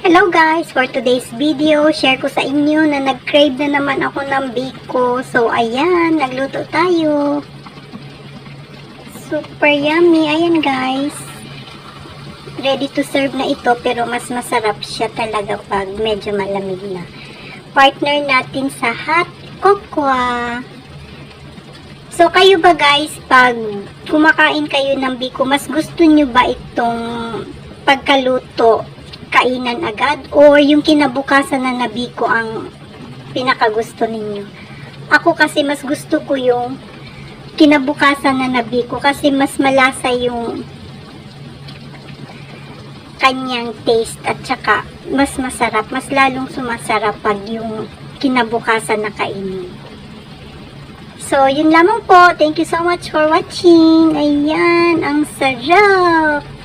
Hello guys! For today's video, share ko sa inyo na nag-crave na naman ako ng biko. So, ayan, nagluto tayo. Super yummy. Ayan guys. Ready to serve na ito, pero mas masarap siya talaga pag medyo malamig na. Partner natin sa hot cocoa. So, kayo ba guys, pag kumakain kayo ng biko, mas gusto nyo ba itong pagkaluto kainan agad o yung kinabukasan na nabiko ang pinakagusto ninyo? Ako kasi mas gusto ko yung kinabukasan na nabiko kasi mas malasa yung kanyang taste at saka mas masarap, mas lalong sumasarap pag yung kinabukasan na kainin. So, yun lamang po. Thank you so much for watching. Ayan, ang sarap!